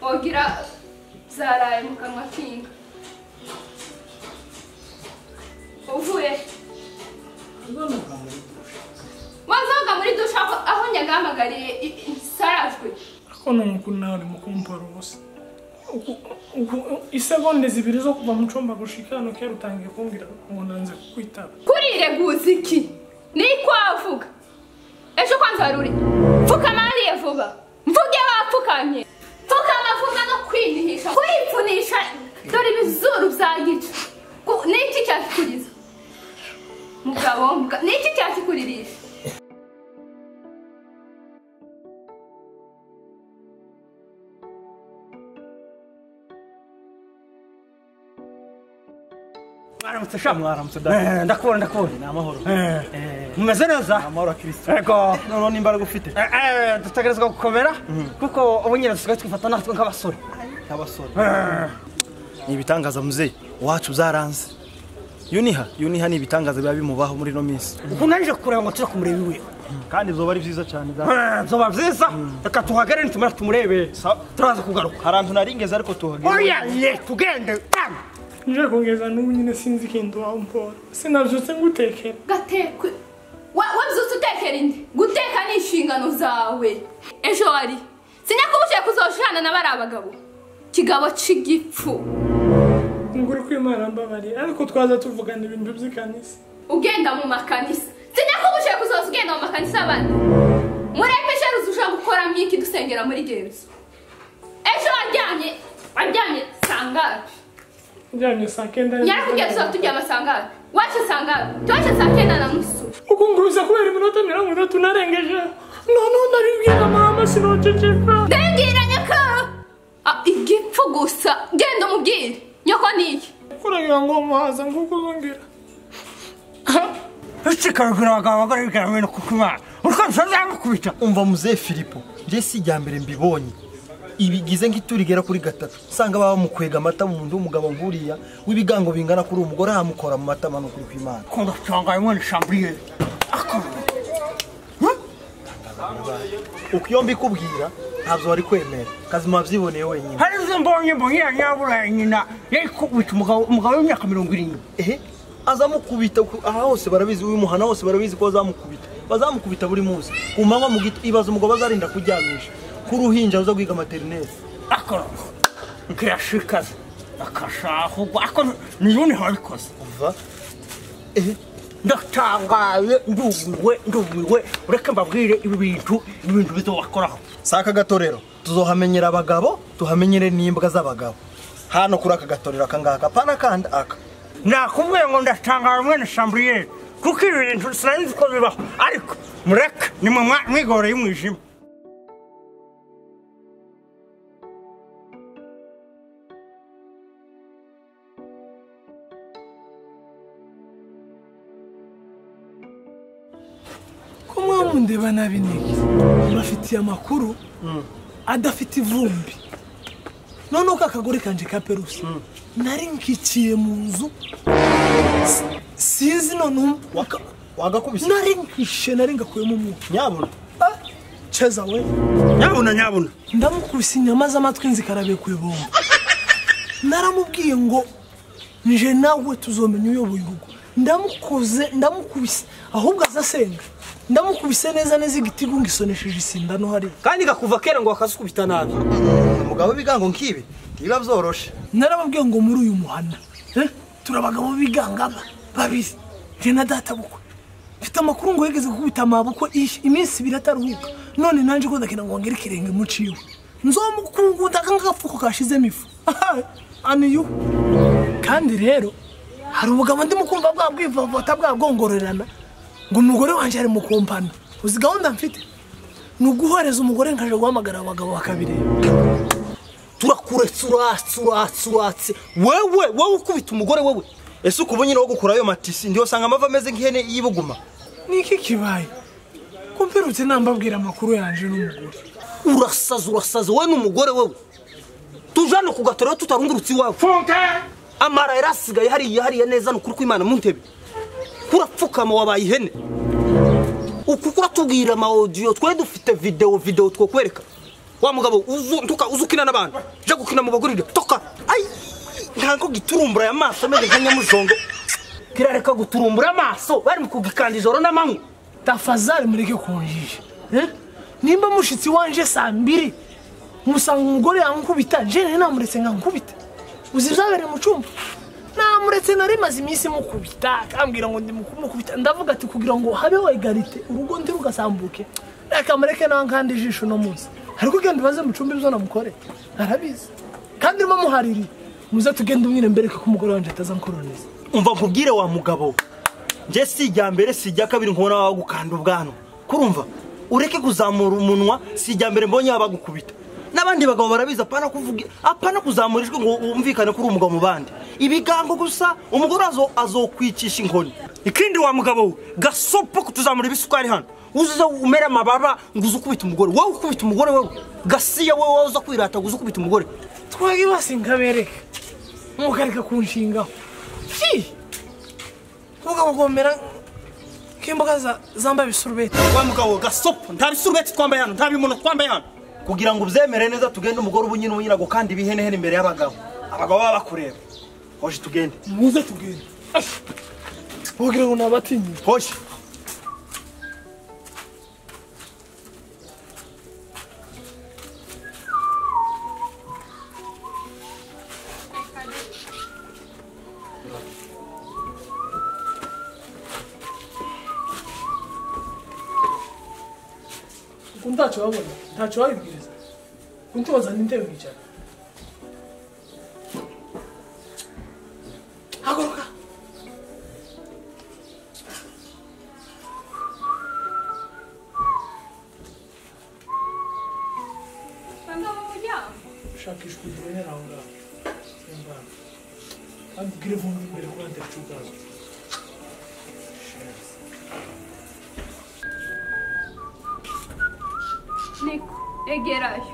wogira zaraye mu kanwa kinga uvuye wazoga muri dusha aho nyagamagariye sarajwe akona mukuru nawe mukumpora ubusa isegonde zibiri zo kuva mu cumba gushika hano kera utangiye kumbwira ngo nanze kukwitaba kurire guziki ni kwavuga ejo kwanza waruri fuka mariye vuba mvuge wapfukamye fukama vuba no kwinihisha kwipfunisha dore ibizuru byagica niki cyakuriza mugabo niki cyakuririsha Mwaramutse sha mwaramutse da ndakubona ni amahoro mumeze neza amahoro Kristo yego none n'imbaraga ufite dutegerezwa gukomera kuko ubunyira dusigaye twifata natwe nk'abasore ni ibitangaza muzeyi wacu byaranze Yuniha ni ibitangaza biba bimubaho muri no minsi ukunanije kureba ngo tira kumureba iwe kandi zoba ari byiza cyane zoba byiza reka tuhagere nitumara tumurebe turaza kugaruka harantu naringeze ariko tuhagere oya ye tugende nje kongeza n'ubu nyine sinzi ikintu wampora sinavyutse ngutekera gatekwe wabyutse utekera indi guteka ni inshingano zawe ejo wari sinyakubushe kuzoshana n'abari abagabo kigabo c'igipfu nguri kwimana mbabari ariko twaza tuvugana ibintu by'ikanisa ugenda mu makanisa sinyakubushe kuzoza ugenda mu makanisa abandi murepeshe ruzusha gukora myiki dusengera muri Yesu ejo waryamye sangapi njyanye saa kenda yarakubwiye tujya sangapi wacha sangapi tuache saa kenda na nusu ukunguruza kubera iminota 30 narengeje none ndaribwira mama sinoceceka ndengira nyaka igipfu gusa genda umubwire nyoko niki kuragira ngo muhaza nguko uzongera Uchikarugura abagabo barabikira mwe kukuma urukanza kubita umva muzeyi Filipo je si jya mbere mbibonye ibigize nk'iturigera kuri gatatu sanga baba mukwega amata mu mundu umugabo nkuriya wibigango bingana kuri umugore hamukora mu mata mano kuri kwimana kondo cyanga imwe chambrier ukiyombi kubwira ntabwo wari kwemera kazima byiboneye wenyine hari mbonye nyabura nyina yakubita umugabo w'imyaka 70 azamukubita aha hose barabizi uyu muhana hose barabizi ko bazamukubita buri munsi kumanywa mu gito ibaza umugabo bazarinda kuryamisha kuruhinja uza kwiga maternelle akora nkiyashikaza akashaho akora niyone habikoze uva ndatangaye ndumiwe ureke mbabwire ibintu bizobakoraho saka gatorero tuzohamenyera abagabo tuhamenyere n'imbwa z'abagabo hano kuri aka gatorero akangaka pana kandi aka nakubwiye ngo ndatangaye mwene chambrier kuko ibintu sinzi ko bibaho ariko mureke ni mwigore y'umwijima ndeba nabi niki bafitiye amakuru adafite ivumbi none uko akagore kanje ka perusi nari nkikiye mu nzu sinzi none wagakubise nari nkishe nari ngakuyemo umwuka nyabuna cheza we nyabuna ndamukubise inyama z'amatwi nzikarabe ku ibomba naramubwiye ngo nje nawe tuzomenya uyoboye urugo ndamukubise ahubwo azasenga ndamukubise neza igitigu ngisonesheje isinda no hari kandi gakuva kera ngo akazukubita nabi umugabo bigango nkibi biba byoroshe narababwiye ngo muri uyu muhanda turabagabo bigangaba babiri je na data bukwe mfite amakuru ngo yegeze gukubita amaboko iminsi birataruhuka none nanje ko ndakina ngo ngere kirenge muciwe nzomukungunda kangafuko kashizemo ifu aniyu kandi rero hari ubugabo ndimo kumva bwabwivovota bwagongorerana ngo umugore wanje ari mu kompana uzi gahunda mfite nuguhoreza umugore nkaje guhamagara abagabo bakabireba turakuretsuratse wewe ukubita umugore wewe ese ukubonye no gukura ayo matisi ndiyo sanga amava ameze nk'ihene y'ibuguma niki kibaye kumperutse nambabwira amakuru yanje n'umugore urasaza we n'umugore wewe tujane kugatora tutarungurutse iwawe amara yarasigaye hariya neza n'ukuri kw'Imana mu ntebe kurapfukama wabaye ihene uku kuratubwira ama audio twe dufite video twokwereka wa mugabo uzukina n'abantu je gukina mu bagurire toka ai ntango giturumbura amaso meze nka nyamujongo kirareka guturumbura amaso bari mu kugikanda ijoro n'amanywa tafazari mureke kunjisha nimba mushitsi wanje saa 2 musanga umugore yankubita je namuretse ngankubita uzi byabereye mu cyumba namuretse nari maze iminsi mukubita akambwira ngo ndi mukubita ndavuga ati kugira ngo habeho egalite urugo ndi rugasambuke reka mureke nankandi ijisho no munsi ariko genda baze mu cyumba ibyo namukore arabizi kandi rimo muhariri muze tugende umwire mbereke ko umugore wanje atazankoroniza umva nkubwire wa mugabo nje sijya mbere sijya kabiri nkona wagukanda ubwano kurumva ureke kuzamura umunwa sijya mbere mbonye abagukubita nabandi bagabo barabiza apana kuzamurijwe ngo umvikane kuri umugabo mu bandi ibigango gusa umugore azokwicisha inkoni ikindi wa mugabo gasopo kutuzamura ibisukari hano uzuza umera mababa nguzo kubita umugore wowe ukubita umugore wowe gasiya wowe uza kwirata nguzo kubita umugore twagibase ngabereke mukareka kunshingaho mugabo gomera kimboga zamba bisurubeti wa mugabo gasopo nta bisurubeti twambaye hano nta bimuno twambaye hano kugira ngo ubyemere neza tugende umugore ubunyine ubunyirago kandi bihenehene imbere y'abagabo baba bakureba hoje tugende muze tugende kugira ngo nabatinyi hoje ntacyo wabona ntacyo wabibwiriza kuntoza n'intebe nkicara haguruka shakishwa ibonera aho ngaho kandi ubwire vumbi imbere kuri antectu ubwazo Nico, egerayo.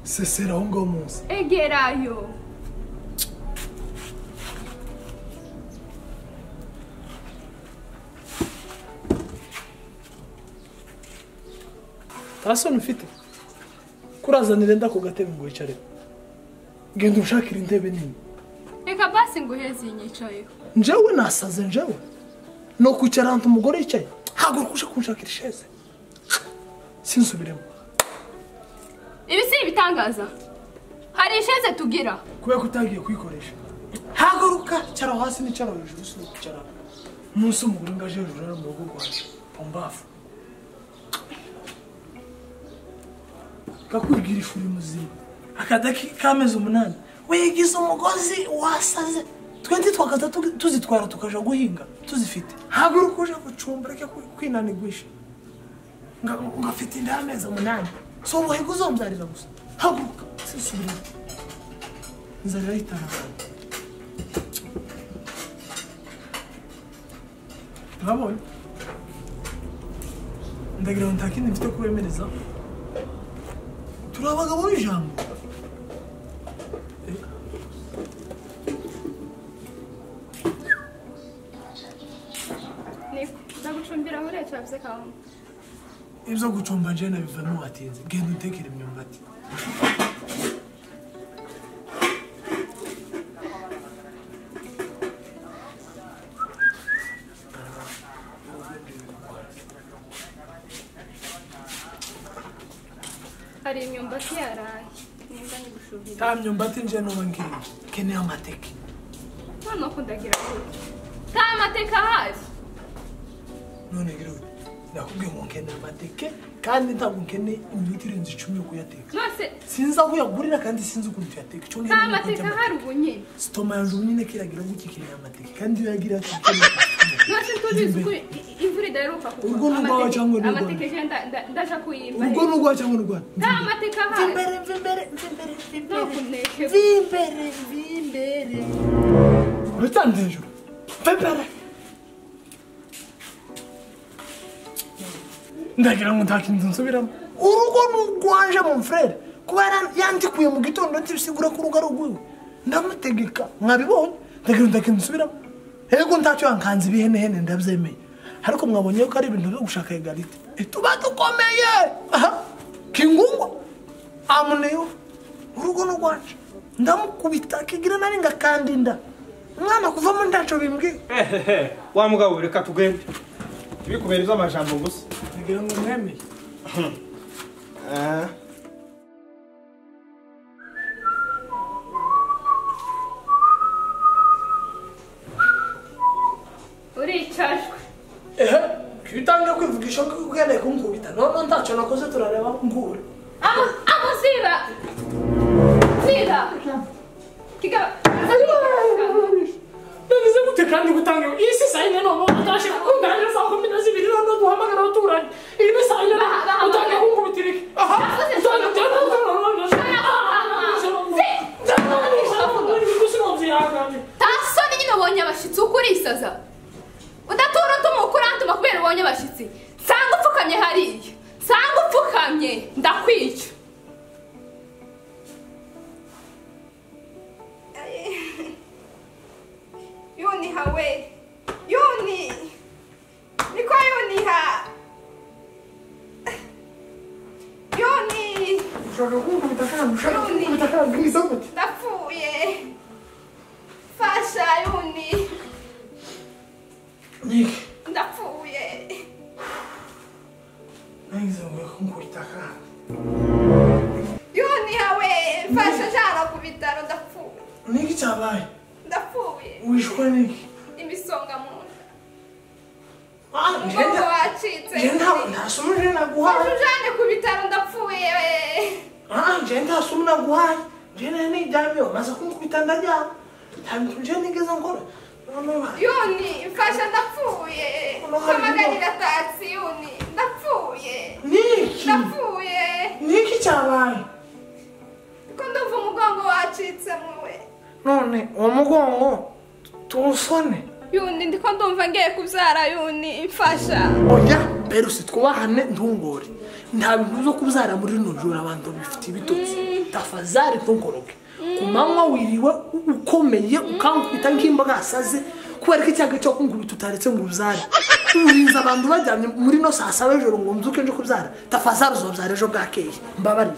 Sesera aho ngaho munsi. Egerayo. Tasoni ufite kurazanira nda ku gatebe ngo wicare. Genda ushakira intebe nini. Reka basi nguheze inyicayeho. Njewe nasaze njewe. No kwicara hantu umugore yicaye. Haguruka uje kunshakira isheze. Sinsubiremo. Ibi si ibitangaza. Hari isheze tugira. Kubera kutagiye kwikoresha. Haguruka cara hasi ni cara hejuru si kwicara. Munsi umugore ngaje hejuru ari mu rugo rwaje. Pombafu. Kakubwira ishuri muzima. Akadaki kameze umunani. Wigize umugozi wasaze. Twende twakaza tuzitwara tukaja guhinga tuzifite. Haguruka uje gucumba reke kwinanigwisha. Ngafite indameza munani. So wahigo uzombyarira gusa. Haguruka sisubira. Nzarira itara. Nabonye. Ndagira ntakindi mfite kubemereza. Turabaga muri jambo. Ndagucumbira muri ejo afise kaho. Ibyo gucumba nje nabivamo watinze. Genda utekere imyumbati. Hari imyumbati yaraye. Nimba nigushubira. Ta myumbati nje no wangiriye. Keneye amateke. None ko ndagira gute? Ta amateka hazi. None gero nakubwiye ngo nkeneye amateke kandi ntabwo nkeneye iminota irenze 10 yo kuyateka. Nose Sinzi aho uyagurira kandi sinzi ukuntu tuyateka. Cyo ta amateka hari ubunye. Stoma yanjye nyine kiragira gukikeneye amateke kandi iyo yagira ati Nose tubizi ko imvura idaheruka kugwa. Urwo n'urwawe cyangwa n'urwawe? Amateka je ndaja kuyimba. ubwo n'urwa cyangwa n'urwa Ta amateka hari. Vimbere Rutanze hejuru Vimbere ndagira ngo ntakintu nsubiramo urugo n'urwanje mu frere kubera yandikuye mu gitondo ntibisigura ko urugo rugwiwe ndamutegeka mwabibonye ndagira ntakintu nsubiramo ego ntacyo yankanze ibihenehene ndabyemeye ariko mwabonye ko ari ibintu byo gushaka egalite tuba dukomeye aha kingungo amuneyo urugo no rwacu ndamukubita kigira nari ngakandinda umwana kuvamo ndaco bimbwiye wa mugabo reka tugende bikubereza amajambo gusa ngira ngo mwemeye uricajwe kitangiye kwivugisha ko ukeneye kunkubita none ntacyo nakoze turareba ngure amuziba ziba kigaba nagize gute kandi gutanga isi sayine no utashe kundanya saa 12 none duhamagara abaturage ibi sayine utangiye kunkubitira tasoni nyine ubonye abashitsi ukurisaza udatura utuma kubera ubonye abashitsi sanga upfukamye hariya sanga upfukamye ndakwica yuniha we yuni niko yuniha yuni ushaka kunkubita kandi bwiza gute ndapfuye fasha yuni niki ndapfuye nagize ngo kunkubita kandi yuniha we fasha jana ku bitaro ndapfuye niki cyabaye ndapfuye wishwe niki imisonga mu nda ngenda wacitse ntasumuje naguhaye fasha ku bitaro ndapfuye ngenda ntasumuje naguhaye ngenda nijyamye maze kunkubita ndaryama ntabwo nigeze nkora yuni fasha ndapfuye kwamaganira taxi yuni ndapfuye ndapfuye niki cyabaye ko ndumva umugongo wacitse muwe none uwo mugongo tuwusone yuni ndiko ndumva ngiye kubyara yuni mfasha oya peruse twubahane ntungore nta bintu byo kubyara muri rino joro abantu bifite ibitotsi tafazari ntunkoroke ku manywa wiriwe ukomeye ukankubita nk'imboga asaze kubera ko icyago cyo kunkubita utaretse ngo ubyare urinze abantu bajyamye muri no saa 7 ejo ngo mbyuke nje kubyara tafazari uzobyara ejo bwakeye mbabarire